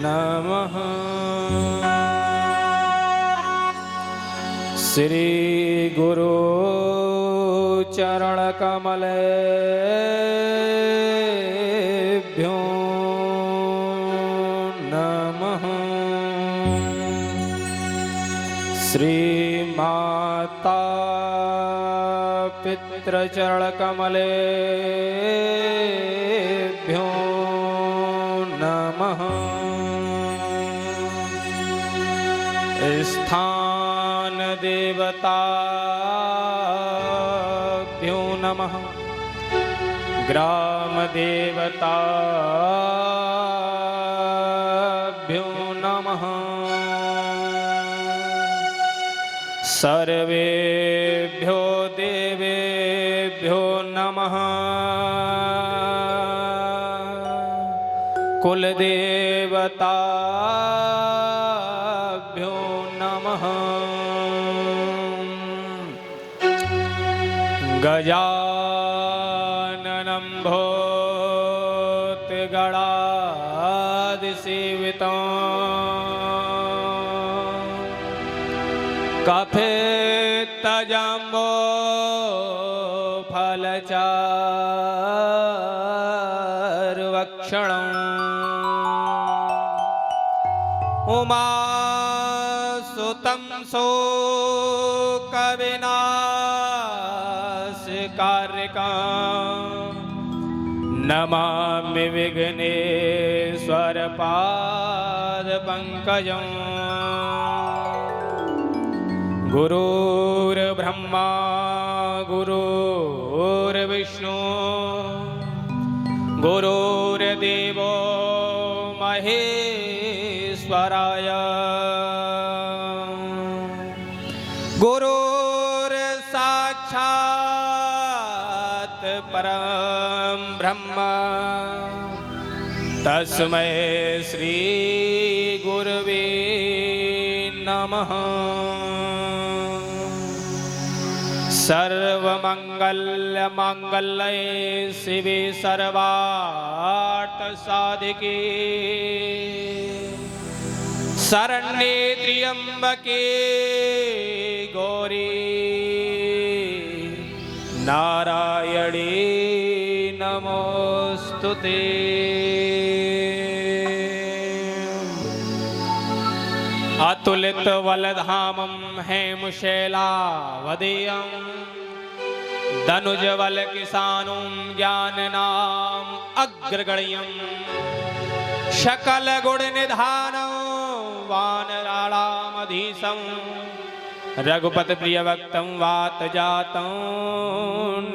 नमः। श्री गुरु चरण कमलेभ्यो नमः। श्री माता पितृचरण कमलेभ्यो नमः। स्थान देवताभ्यो नमः। ग्राम देवताभ्यो नमः। सर्वेभ्यो देवेभ्यो नमः। कुलदेवताभ्यो नमः। गजाननं भूतगणादिसेवितं कफित्तजम्बो फलचारुभक्षणम् उमासुतं शोकविनाशकारिकं नमामि विघ्नेश्वरपादपङ्कजम्। गुरुर्ब्रह्मा गुरुर्विष्णु गुरुर्देवो महेश्वराय। गुरुर्साक्षात् परं ब्रह्म तस्मै श्री गुरवे नमः। सर्वमंगलमांगल्ये शिवे सर्वार्थसाधिके शरण्ये त्र्यंबके गौरी नारायणे नमोस्तुते। अतुलित वलधामं हेमशैलावदेयं दनुजवल किसानुं ज्ञाननाम अग्रगण्यं शकल गुण निधानं वानराणामधीशं रघुपति प्रिय भक्तं वात जातं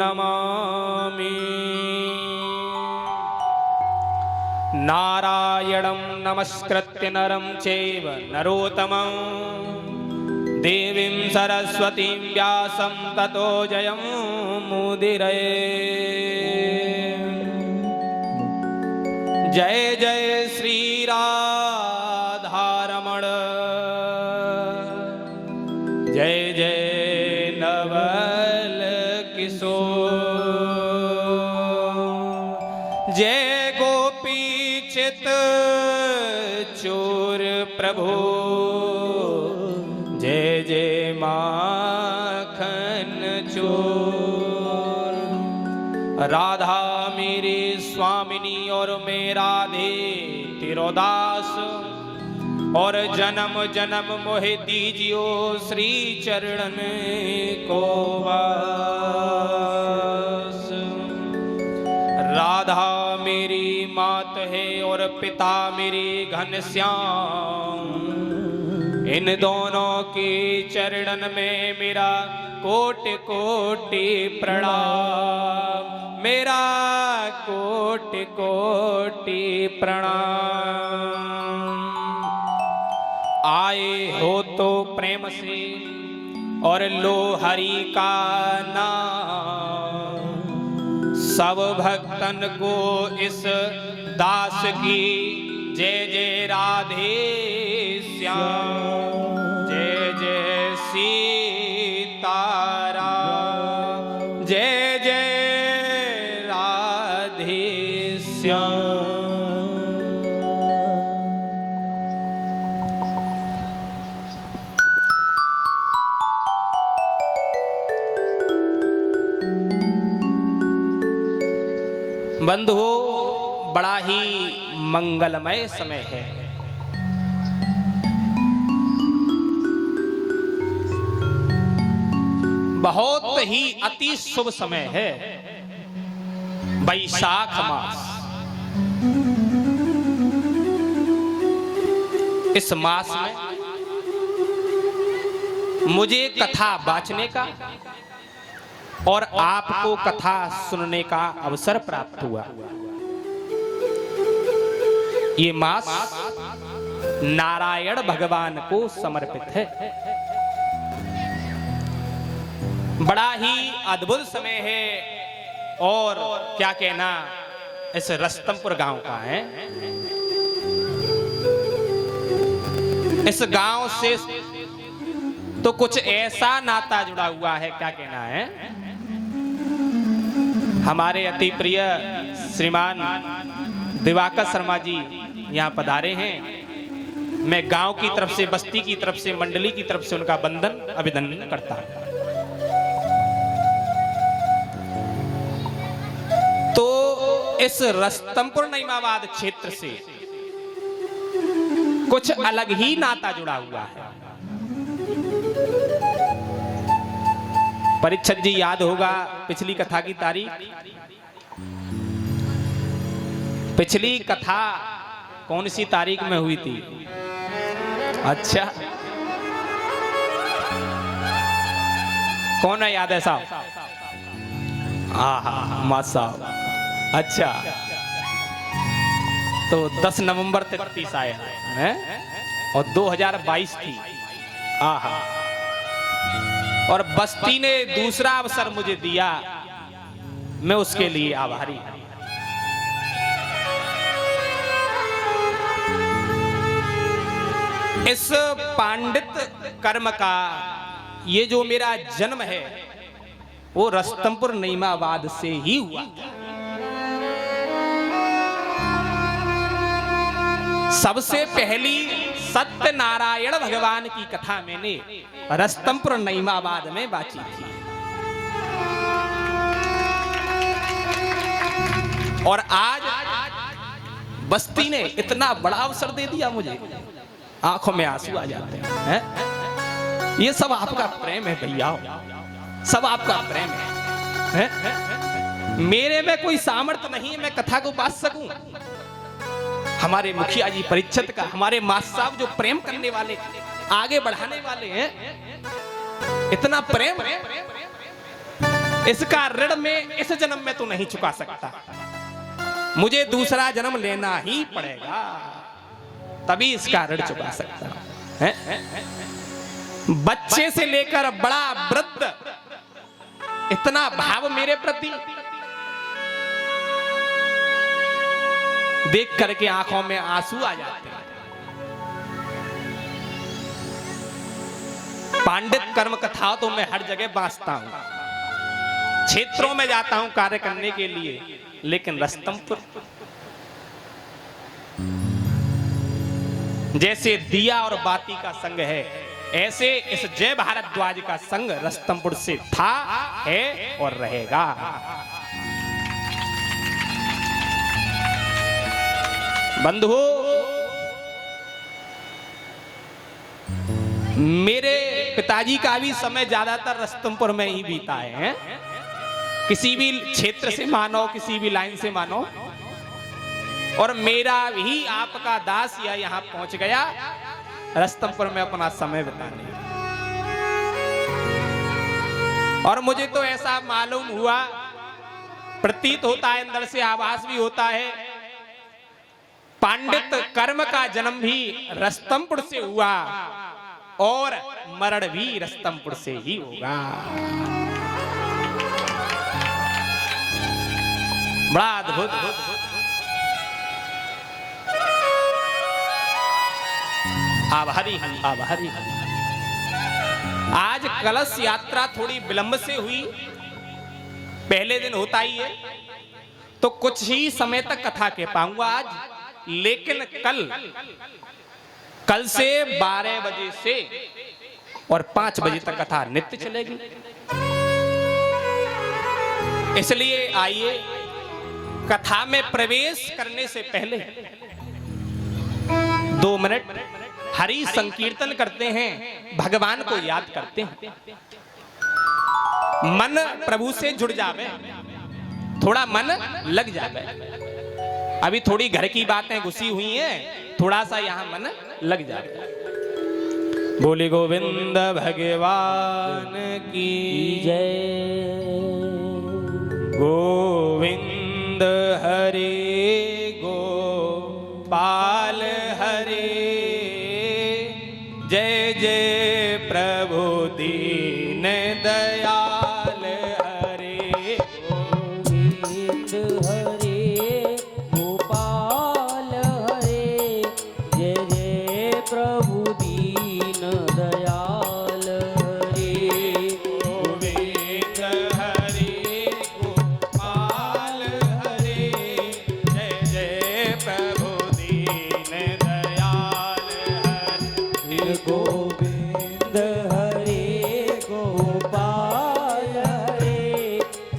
नमामि। नारायणं नमस्कृत्य नरं चैव नरोत्तमं देवीं सरस्वतीं व्यासं ततो जयं मुदीरये। जय जय श्री राधारमण जय जय नवल किशोर जय गोपी चित चोर प्रभु जय जय माखन चोर। राधा मेरी स्वामिनी और मेरा दे तिरोदास और जन्म जन्म मोहे दीजियो श्री चरणन को वास। राधा मेरी मात है और पिता मेरी घनश्याम, इन दोनों के चरणन में मेरा कोटि कोटि प्रणाम, मेरा कोटि कोटि प्रणाम। आए हो तो प्रेम से और लो हरि का नाम, सब भक्तन को इस दास की जय जय राधे श्याम, जय जय सीताराम, जय जय राधे श्याम। श्याम। बंधुओं, बड़ा ही मंगलमय समय है। बहुत ही अति शुभ समय है। वैशाख मास, इस मास में मुझे कथा वाचने का और आपको कथा सुनने का अवसर प्राप्त हुआ। ये मास नारायण भगवान को समर्पित है। बड़ा ही अद्भुत समय है और क्या कहना इस रस्तमपुर गांव का है। इस गांव से तो कुछ ऐसा नाता जुड़ा हुआ है, क्या कहना है। हमारे अति प्रिय श्रीमान दिवाकर शर्मा जी यहाँ पधारे हैं। मैं गांव की तरफ से, बस्ती की तरफ से, मंडली की तरफ से उनका वंदन अभिनंदन करता हूं। तो इस रस्तमपुर नईमाबाद क्षेत्र से कुछ अलग ही नाता जुड़ा हुआ है। परीक्षित जी याद होगा पिछली कथा की तारीख। पिछली कथा कौन सी तारीख में हुई थी? अच्छा, कौन है, याद है साहब? मा साहब, अच्छा, तो 10 नवंबर 33 आया है और 2022 थी। आहा, और बस्ती ने दूसरा अवसर मुझे दिया, मैं उसके लिए आभारी हूं। इस पांडित कर्म का ये जो मेरा जन्म है वो रस्तमपुर नईमाबाद से ही हुआ। सबसे पहली सत्यनारायण भगवान की कथा मैंने रस्तमपुर नईमाबाद में बाची थी। और आज बस्ती ने इतना बड़ा अवसर दे दिया मुझे, आंखों में आंसू आ जाते हैं। ये सब आपका प्रेम है भैया, सब आपका प्रेम है। मेरे में कोई सामर्थ्य नहीं है मैं कथा को बांट सकूं। हमारे मुखिया जी परीक्षित का, हमारे मास्टर साहब जो प्रेम करने वाले, आगे बढ़ाने वाले हैं, इतना प्रेम है, इसका ऋण में इस जन्म में तो नहीं चुका सकता। मुझे दूसरा जन्म लेना ही पड़ेगा, तभी इसका ऋण चुका सकता है। बच्चे से लेकर बड़ा वृद्ध, इतना भाव मेरे प्रति, देख करके आंखों में आंसू आ जाते हैं। पांडित कर्म कथा तो मैं हर जगह बांचता हूं, क्षेत्रों में जाता हूं कार्य करने के लिए, लेकिन रस्तमपुर जैसे दिया और बाती का संग है, ऐसे इस जय भारद्वाज का संग रस्तमपुर से था, है और रहेगा। बंधुओं, मेरे पिताजी का भी समय ज्यादातर रस्तमपुर में ही बीता है। किसी भी क्षेत्र से मानो, किसी भी लाइन से मानो, और मेरा भी आपका दास यहाँ पहुंच गया रस्तमपुर में अपना समय बिताने। और मुझे तो ऐसा मालूम हुआ, प्रतीत होता है, अंदर से आभास भी होता है, पांडित कर्म का जन्म भी रस्तमपुर से हुआ और मरण भी रस्तमपुर से ही होगा। बड़ा अद्भुत। आभारी हूं, आभारी हूं। आज कलश यात्रा थोड़ी विलंब से हुई, पहले दिन होता ही है, तो कुछ ही समय तक कथा कह पाऊंगा आज, लेकिन कल से 12 बजे से और 5 बजे तक कथा नित्य चलेगी। इसलिए आइए कथा में प्रवेश करने से पहले 2 मिनट हरि संकीर्तन करते हैं, भगवान को याद करते हैं, मन प्रभु से जुड़ जावे, थोड़ा मन लग जावे। अभी थोड़ी घर की बातें घुसी हुई हैं, थोड़ा सा यहां मन लग जावे। बोले गोविंद भगवान की जय। गोविंद हरे गोपाल हरे, जय जय प्रभु दीन दयाल हरे। गोविंद हरे गोपाल हरे, जय जय प्रभु दीन दयाल हरे। गोविंद हरे गोपाल हरे, जय जय प्रभु दीन दयाल हरे। गोविंद हरे गोपाल हरे,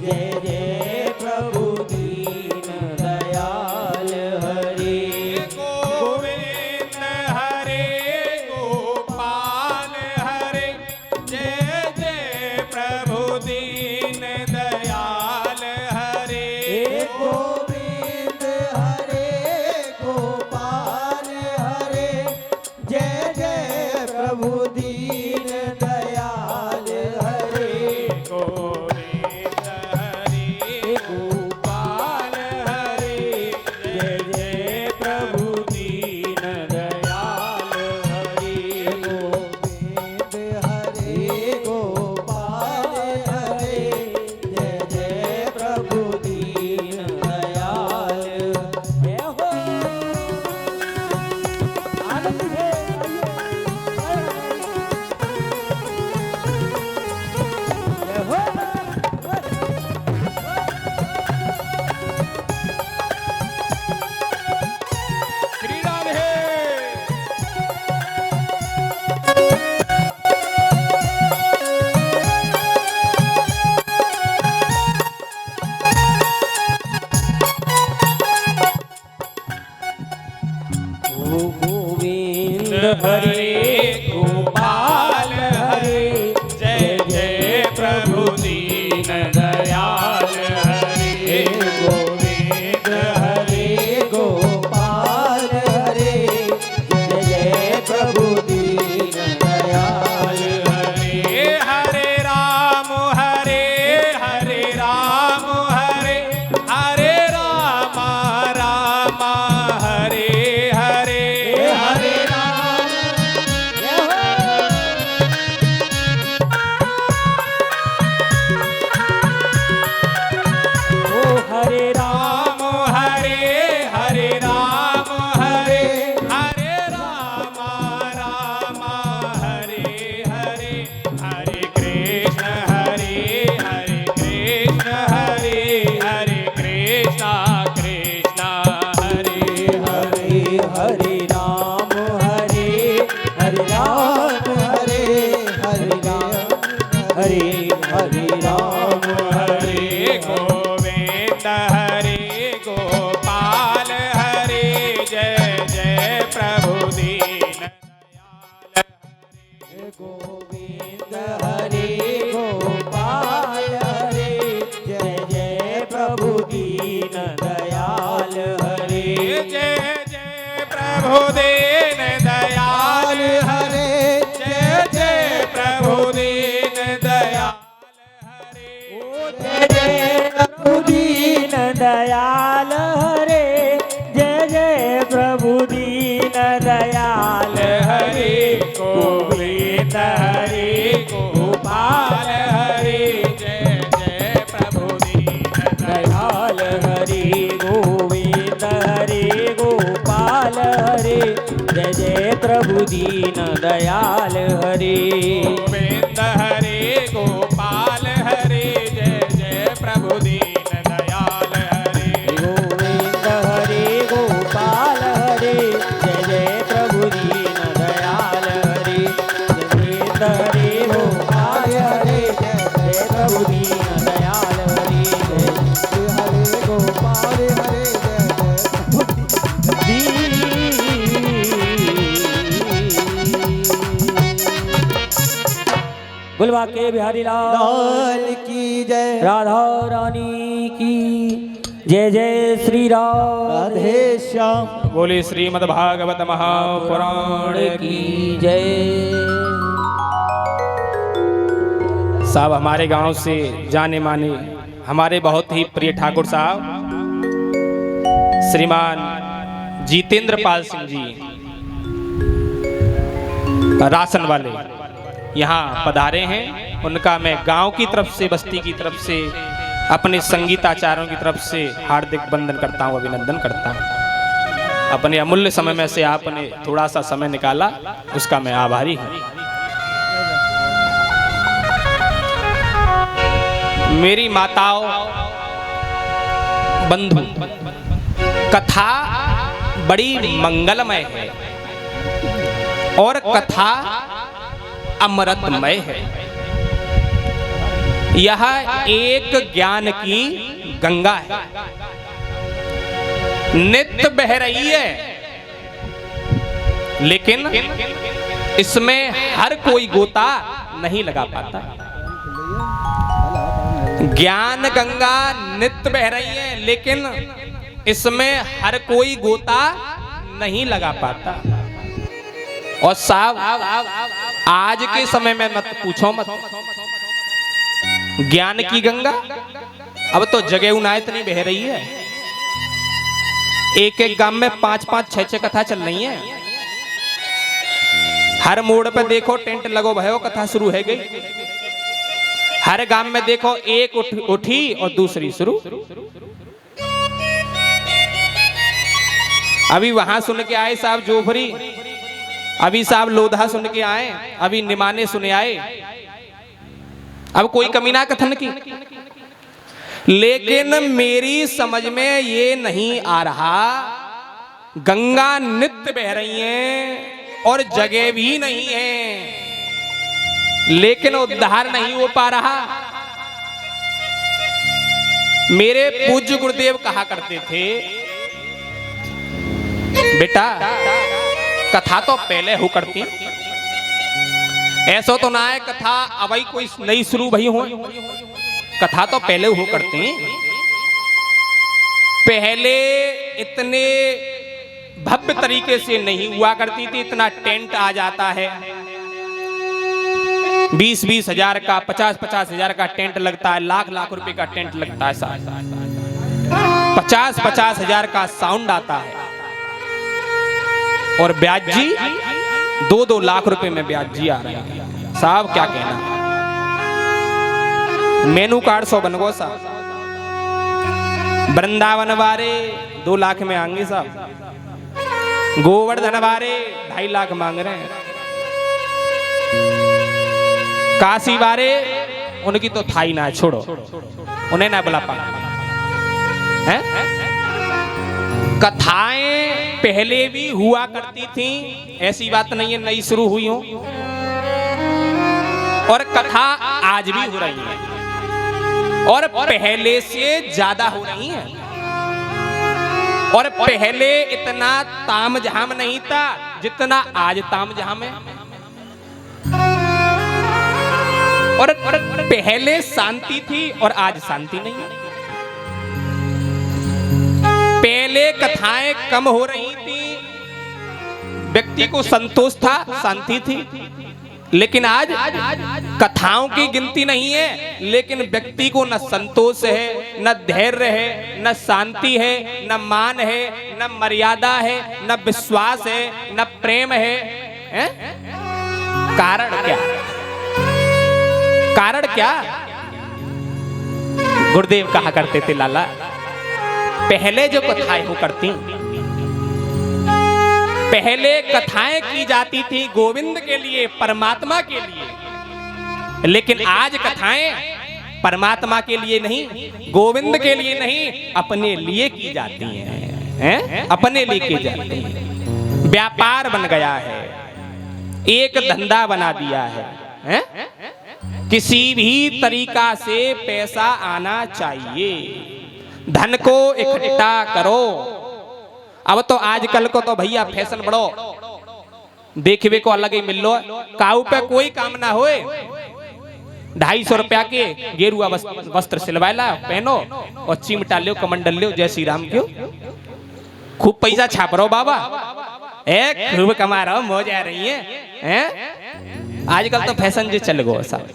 जय जय प्रभु दीन दयाल हरे। गोविंद हरे गोपाल हरे, जय जय प्रभु दीन दयाल हरे। गोविंद हरे गोपाल हरे, जय जय प्रभु दीन दयाल हरे। गोविंद हरे गोपाल हरे, जय जय प्रभु दीन दयाल हरे। गोविंद हरे गोपाल हरे, जय जय प्रभु दीन दयाल हरे। हो आनंद है श्री राम है। गोविंद हरे गोपाल हरे, जय जय प्रभु दीन दयाल हरे। गोविंद हरे गोपाल हरे, जय जय प्रभु दीन दयाल हरे। हरे राम हरे राम हरे हरे राम राम हरे हरे। हरे राम ओ हरे राम राम हरे राम हरे हरे राम राम हरे हरे। हरे कृष्ण हरे कृष्ण हरे कृष्ण कृष्ण हरे हरे हरे राम हरे राम हरे राम हरे हरे राम हरे गोविंद हरे गोपाल हरे, जय जय प्रभु दीन दयाल हरे। गोविंद हरे गोपाल हरे, जय जय प्रभु दीन दयाल हरे। जय जय प्रभु दीन दयाल हरे, जय जय प्रभु दीन दयाल हरे। जय जय प्रभु दीन दयाल हरे, जय जय प्रभु दीन दयाल हरे। गोविंद हरे गोपाल हरे, जय जय प्रभु दीन दयाल हरे। गोविंद हरे गोपाल हरे, जय जय प्रभु दीन दयाल हरे। गोविंद हरे गोपाल हरे, जय जय प्रभु दीन दयाल हरे। गुलवा के बिहारी लाल की जय। राधा रानी की जय। जय श्री राम। राधे श्याम। बोले श्रीमद् भागवत महापुराण की जय। साहब हमारे गांव से जाने माने हमारे बहुत ही प्रिय ठाकुर साहब श्रीमान जितेंद्र पाल सिंह जी राशन वाले यहाँ पधारे हैं। उनका मैं गांव की तरफ से, बस्ती की तरफ से, अपने संगीताचार्यों की तरफ से हार्दिक वंदन करता हूँ, अभिनंदन करता हूँ। अपने अमूल्य समय में से आपने थोड़ा सा समय निकाला, उसका मैं आभारी हूँ। मेरी माताओं, बंधु, कथा बड़ी मंगलमय है और कथा अमृतमय है। यह एक ज्ञान की गंगा है, नित्य बह रही है, लेकिन इसमें हर कोई गोता नहीं लगा पाता। ज्ञान गंगा नित्य बह रही है, लेकिन इसमें हर कोई गोता नहीं लगा पाता। और साहब आज के समय में मत पूछो मत, ज्ञान की गंगा अब तो जगह उनाय इतनी बह रही है, एक एक गांव में 5-5, 6-6 कथा चल रही है। हर मोड़ पे देखो टेंट लगो भयो, कथा शुरू है गई। हर गांव में देखो एक उठी और दूसरी शुरू। अभी वहां सुन के आए साहब जोफरी, अभी साहब लोधा सुन के आए, अभी निमाने सुने आए। अब कोई कमीना कथन की, लेकिन मेरी समझ में ये नहीं आ रहा, गंगा नित्य बह रही है और जगह भी नहीं है, लेकिन उद्धार नहीं हो पा रहा। मेरे पूज्य गुरुदेव कहा करते थे, बेटा कथा तो पहले हो करती, ऐसा तो ना है कथा अभी कोई नई शुरू भई हो, कथा तो पहले हो करती। पहले इतने भव्य तरीके से नहीं हुआ करती थी, इतना टेंट आ जाता है, 20-20 हजार का, 50-50 हजार का टेंट लगता है, लाख रुपए का टेंट लगता है साहब, 50-50 हजार का साउंड आता है, और ब्याज जी 2-2 लाख रुपए में ब्याज जी आ रहे हैं साहब। क्या कहना, मेनू कार्ड 100 बन गो साहब। वृंदावन वारे 2 लाख में आएंगे साहब, गोवर्धन वारे 2.5 लाख मांग रहे हैं, काशी वारे उनकी तो था ही ना, छोड़ो उन्हें ना बुला पा। कथाएं पहले भी हुआ करती थी, ऐसी बात नहीं है नई शुरू हुई हो, और कथा आज भी हो रही है, और पहले से ज्यादा हो रही है। और पहले इतना तामझाम नहीं था जितना आज तामझाम है, और पहले शांति थी और आज शांति नहीं है। पहले कथाएं कम हो रही थी, व्यक्ति को संतोष था, शांति थी, लेकिन आज कथाओं की गिनती नहीं है, लेकिन व्यक्ति को न संतोष है, न धैर्य है, न शांति है, न मान है, न मर्यादा है, न विश्वास है, न प्रेम है? कारण क्या? कारण क्या? गुरुदेव कहा करते थे, लाला पहले जो कथाएं हो करती, पहले कथाएं की जाती थी गोविंद के लिए, परमात्मा के लिए, लेकिन आज कथाएं परमात्मा के लिए नहीं, गोविंद के लिए नहीं, अपने लिए की जाती हैं, अपने लिए की जाती हैं। व्यापार बन गया है, एक धंधा बना दिया है, किसी भी तरीका से पैसा आना चाहिए, धन को इकट्ठा करो। अब तो आजकल को तो भैया फैशन बड़ो, देखवे को अलग ही मिल लो, काऊ पे कोई काम ना होए, 250 रुपया के गेरुआ वस्त्र सिलवाला पहनो और चिमटा लो कमंडल लो जय श्री राम क्यों खूब पैसा छाप रहो बाबा खूब कमा रहो मौज आ रही है आजकल तो फैशन जो चल गो सब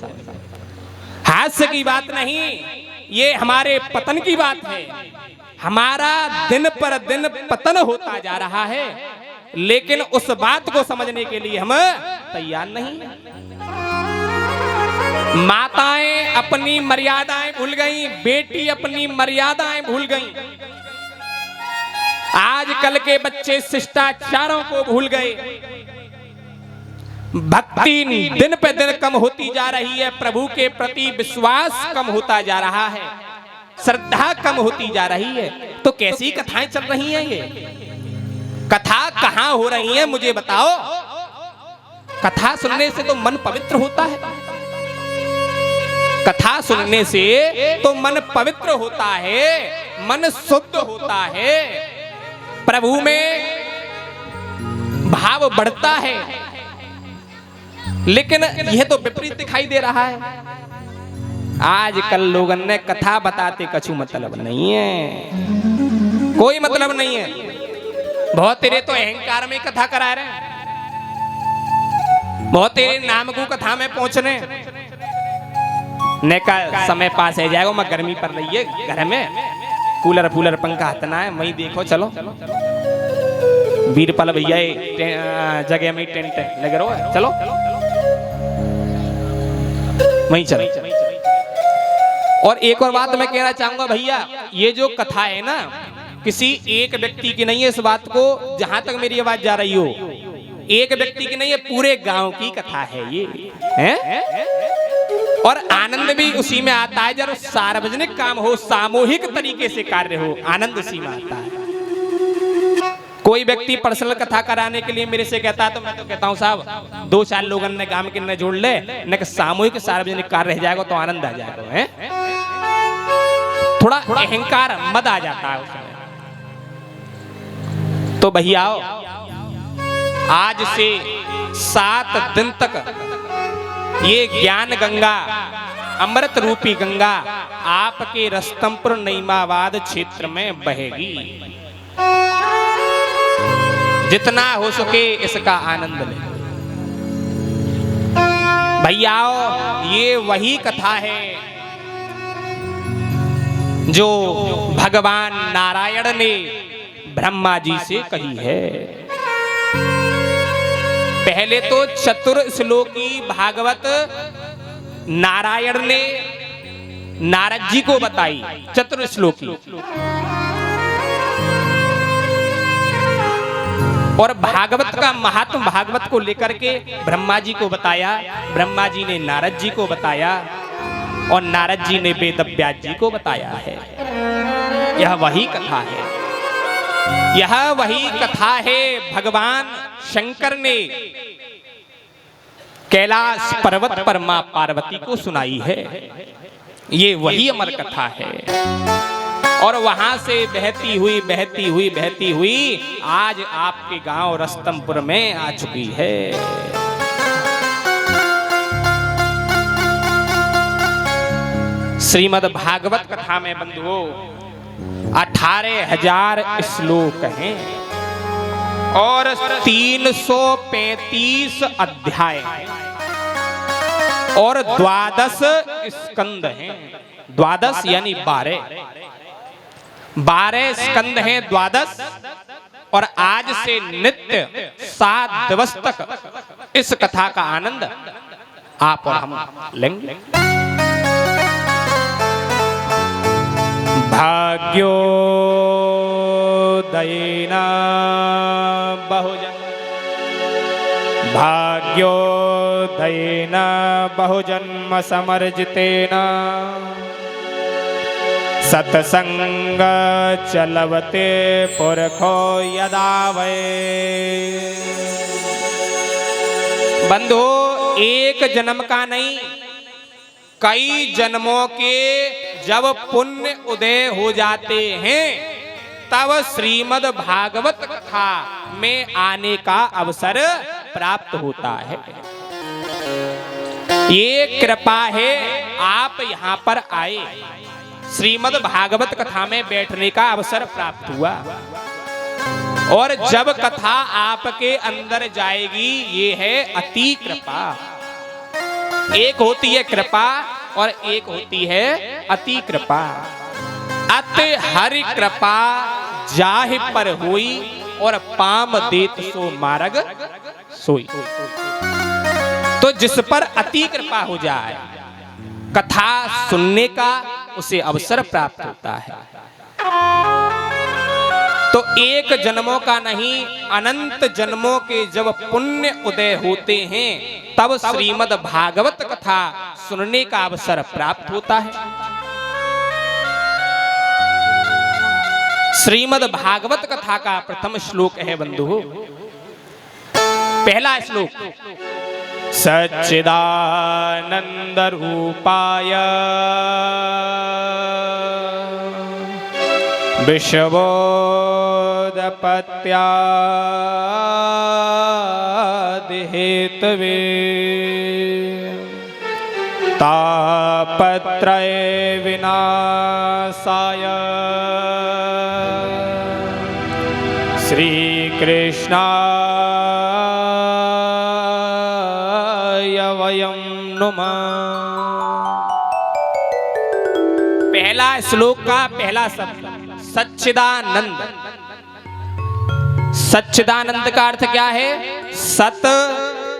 हास्य की बात नहीं ये हमारे पतन की बात है हमारा दिन पर दिन पतन होता जा रहा है लेकिन उस बात को समझने के लिए हम तैयार नहीं माताएं अपनी मर्यादाएं भूल गई बेटी अपनी मर्यादाएं भूल गई आजकल के बच्चे शिष्टाचारों को भूल गए भक्ति दिन पे दिन कम होती जा रही है प्रभु के प्रति विश्वास कम होता जा रहा है श्रद्धा कम होती जा रही है तो कैसी कथाएं चल रही हैं ये कथा कहां हो रही है मुझे बताओ कथा सुनने से तो मन पवित्र होता है कथा सुनने से तो मन पवित्र होता है मन शुद्ध होता है प्रभु में भाव बढ़ता है लेकिन यह तो विपरीत दिखाई दे रहा है आजकल लोगों ने कथा बताते कछु मतलब नहीं है कोई मतलब नहीं है बहुत तेरे तो अहंकार में कथा करा रहे हैं बहुत तेरे नाम को कथा में पहुंचने ने का समय पास है जाएगा मैं गर्मी पर रही है घर में कूलर फूलर पंखा हतना है वहीं देखो चलो वीरपाल भैया जगह में टेंट लगे रहो चलो वहीं चलो और एक और बात मैं कहना चाहूंगा भैया ये जो कथा है ना किसी एक व्यक्ति की नहीं है इस बात को जहां तक मेरी आवाज जा रही हो एक व्यक्ति की नहीं है पूरे गांव की कथा है ये है? और आनंद भी उसी में आता है जब सार्वजनिक काम हो सामूहिक तरीके से कार्य हो आनंद उसी में आता है कोई व्यक्ति पर्सनल कथा कराने के लिए मेरे से कहता है तो मैं तो कहता हूं साहब 2-4 लोगों ने गांव के न जोड़ ले न सामूहिक सार्वजनिक कार्य रह जाएगा तो आनंद आ जाएगा है थोड़ा अहंकार मद आ जाता है उसमें तो भैया आज से 7 दिन तक ये ज्ञान गंगा अमृत रूपी गंगा आपके रस्तमपुर नईमाबाद क्षेत्र में बहेगी जितना हो सके इसका आनंद ले भैयाओ ये वही कथा है जो भगवान नारायण ने ब्रह्मा जी से कही है पहले तो चतुर श्लोकी भागवत नारायण ने नारद जी को बताई चतुर श्लोकी और भागवत का महात्म भागवत को लेकर के ब्रह्मा जी को बताया ब्रह्मा जी ने नारद जी को बताया और नारद जी ने वेदव्यास जी को बताया है यह वही कथा है यह वही कथा है भगवान शंकर ने कैलाश पर्वत पर मां पार्वती को सुनाई है ये वही अमर कथा है और वहां से बहती हुई आज आपके गांव रस्तमपुर में आ चुकी है श्रीमद् भागवत कथा में बंधुओं 18,000 श्लोक हैं और 335 अध्याय और 12 स्कंद हैं 12 यानी 12 स्कंद हैं 12 और आज से नित्य 7 दिवस तक इस कथा का आनंद आप और हम लेंगे भाग्योदयेन बहुजन्म समर्जितेन सत्संग चलवते पुरखो यदा वै बंधु एक जन्म का नहीं कई जन्मों के जब पुण्य उदय हो जाते हैं तब श्रीमद् भागवत कथा में आने का अवसर प्राप्त होता है ये कृपा है आप यहाँ पर आए, श्रीमद् भागवत कथा में बैठने का अवसर प्राप्त हुआ। और जब कथा आपके अंदर जाएगी, ये है अति कृपा। एक होती है कृपा और एक होती है अति कृपा। अति हरि कृपा जाहि पर हुई, और पाम देत सो मार्ग सोई। तो जिस पर अति कृपा हो जाए, कथा सुनने का उसे अवसर प्राप्त होता है। तो एक जन्मों का नहीं, अनंत जन्मों के जब पुण्य उदय होते हैं, तब श्रीमद् भागवत कथा सुनने का अवसर प्राप्त होता है। श्रीमद् भागवत कथा का प्रथम श्लोक है बंधु, पहला श्लोक, सच्चिदानंद रूपाय विश्वोदपत्यादि हेतवे तापत्रय विनाशाय श्री कृष्णाय वयं नुमः। पहला श्लोक का पहला शब्द सच्चिदानंद। सच्चिदानंद का अर्थ क्या है? सत,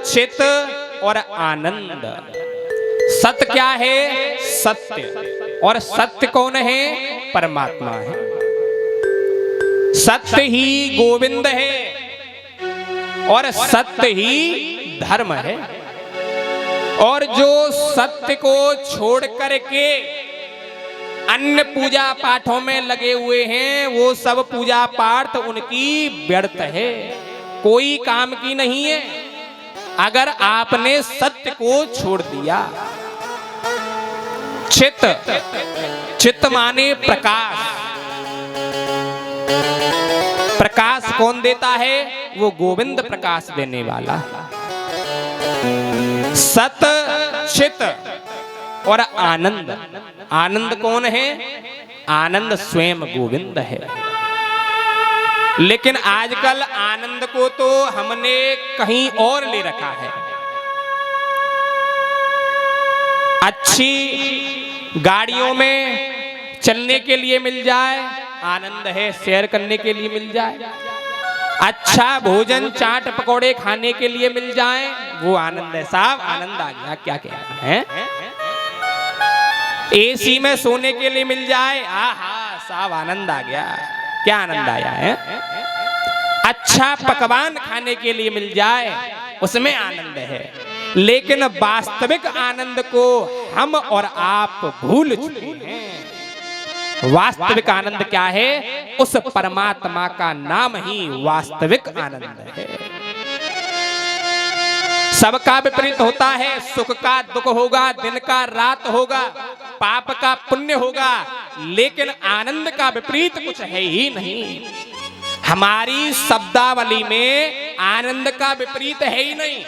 चित और आनंद। सत क्या है? सत्य। और सत्य कौन है? परमात्मा है। सत्य ही गोविंद है और सत्य ही धर्म है। और जो सत्य को छोड़ करके अन्य पूजा पाठों में लगे हुए हैं, वो सब पूजा पाठ उनकी व्यर्थ है, कोई काम की नहीं है। अगर आपने सत्य को छोड़ दिया। चित, चित माने प्रकाश। प्रकाश कौन देता है? वो गोविंद प्रकाश देने वाला। सत, चित और आनंद। आनंद कौन है? आनंद स्वयं गोविंद है। लेकिन आजकल आनंद को तो हमने कहीं और ले रखा है। अच्छी गाड़ियों में चलने के लिए मिल जाए, आनंद है। सैर करने के लिए मिल जाए, अच्छा भोजन चाट पकौड़े खाने के लिए मिल जाए, वो आनंद है। साहब आनंद आ गया, क्या कहना है? एसी में सोने के लिए मिल जाए, आहा साहब आनंद आ गया, क्या आनंद आया है? अच्छा पकवान खाने के लिए मिल जाए, उसमें आनंद है। लेकिन वास्तविक आनंद को हम और आप भूल चुके हैं। वास्तविक आनंद क्या है? उस परमात्मा का नाम ही वास्तविक आनंद है। सबका विपरीत होता है। सुख का दुख होगा, दिन का रात होगा, पाप का पुण्य होगा, लेकिन आनंद का विपरीत कुछ है ही नहीं। हमारी शब्दावली में आनंद का विपरीत है ही नहीं।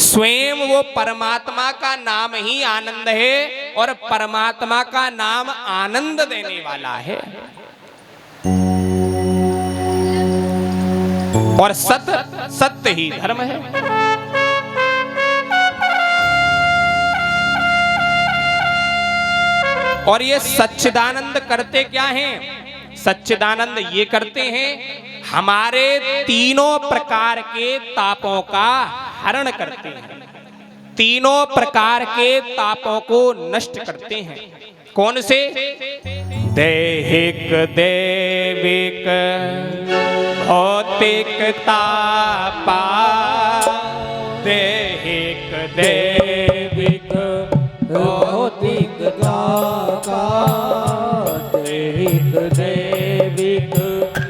स्वयं वो परमात्मा का नाम ही आनंद है, और परमात्मा का नाम आनंद देने वाला है। और सत्य ही धर्म है। और ये सच्चिदानंद करते क्या हैं? सच्चिदानंद ये करते हैं, हमारे तीनों प्रकार के तापों का हरण करते हैं, तीनों प्रकार के तापों को नष्ट करते हैं। कौन से? दैहिक, दैविक, भौतिक तापा